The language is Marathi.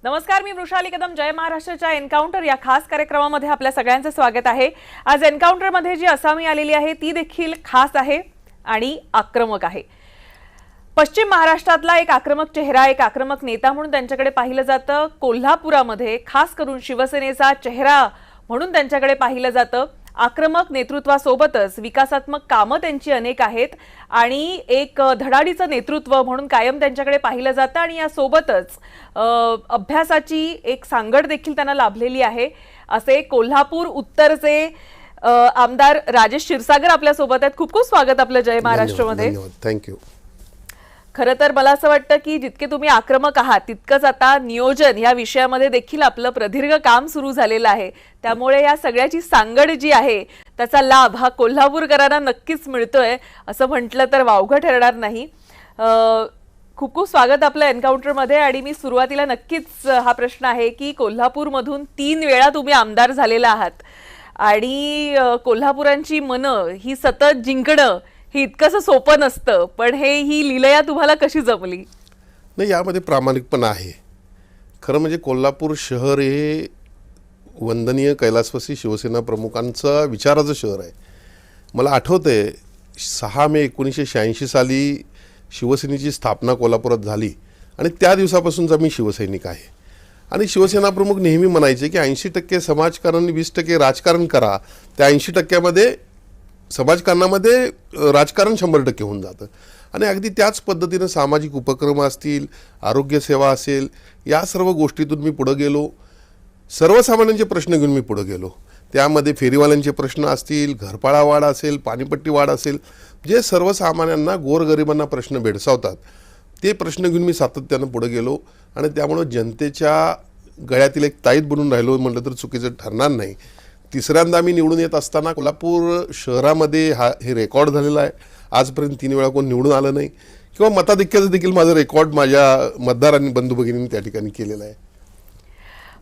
नमस्कार, मी वृषाली कदम. जय महाराष्ट्रच्या एन्काउंटर या खास कार्यक्रमामध्ये आपल्या सगळ्यांचे स्वागत आहे. आज एन्काउंटरमध्ये जी असामी आलेली आहे ती देखील खास आहे आणि आक्रमक आहे. पश्चिम महाराष्ट्रातला एक आक्रमक चेहरा, एक आक्रमक नेता म्हणून त्यांच्याकडे पाहिलं जातं. कोल्हापुरामध्ये खास करून शिवसेनेचा चेहरा म्हणून त्यांच्याकडे पाहिलं जातं. आक्रमक नेतृत्वासोबतच विकासात्मक कामं त्यांची अनेक आहेत आणि एक धडाडीचं नेतृत्व म्हणून कायम त्यांच्याकडे पाहिलं जातं आणि यासोबतच अभ्यासाची एक सांगड देखील त्यांना लाभलेली आहे. असे कोल्हापूर उत्तरचे आमदार राजेश क्षीरसागर आपल्या सोबत आहेत. खूप खूप स्वागत आपलं जय महाराष्ट्रमध्ये. थँक्यू. खरं तर मला असं वाटतं की जितके तुम्ही आक्रमक आहात तितकंच आता नियोजन या विषयामध्ये देखील आपलं प्रदीर्घ काम सुरू झालेलं आहे. त्यामुळे या सगळ्याची सांगड जी आहे त्याचा लाभ हा कोल्हापूरकरांना नक्कीच मिळतोय असं म्हटलं तर वावगं ठरणार नाही. खूप खूप स्वागत आपलं एन्काउंटरमध्ये. आणि मी सुरुवातीला नक्कीच हा प्रश्न आहे की कोल्हापूरमधून 3 वेळा तुम्ही आमदार झालेला आहात आणि कोल्हापुरांची मनं ही सतत जिंकणं हे इतकंसं सोपं नसतं, पण ही लीलया तुम्हाला कशी जमली? नाही, यामध्ये प्रामाणिकपणा आहे. खरं म्हणजे कोल्हापूर शहर हे वंदनीय कैलासवासी शिवसेना प्रमुखांचा विचाराचं शहर आहे. मला आठवतंय 6 मे 1986 साली शिवसेनेची स्थापना कोल्हापुरात झाली आणि त्या दिवसापासूनचा मी शिवसैनिक आहे. आणि शिवसेना प्रमुख नेहमी म्हणायचे की 80% समाजकारण 20% राजकारण करा. त्या 80%मध्ये समाजकारणामध्ये राजकारण 100% होऊन जातं. आणि अगदी त्याच पद्धतीनं सामाजिक उपक्रम असतील, आरोग्यसेवा असेल, या सर्व गोष्टीतून मी पुढं गेलो. सर्वसामान्यांचे प्रश्न घेऊन मी पुढं गेलो. त्यामध्ये फेरीवाल्यांचे प्रश्न असतील, घरपाळा वाढ असेल, पाणीपट्टी वाढ असेल, जे सर्वसामान्यांना गोरगरिबांना प्रश्न भेडसावतात ते प्रश्न घेऊन मी सातत्यानं पुढं गेलो. आणि त्यामुळं जनतेच्या गळ्यातील एक ताईत बनून राहिलो म्हटलं तर चुकीचं ठरणार नाही. तिसऱ्यांदा मी निवडून येत असताना कोल्हापूर शहरामध्ये हे रेकॉर्ड झालेलं आहे. आजपर्यंत 3 वेळा कोण निवडून आलं नाही किंवा मताधिक्याचं देखील माझं रेकॉर्ड माझ्या मतदारांनी बंधू भगिनींनी त्या ठिकाणी केलेलं आहे.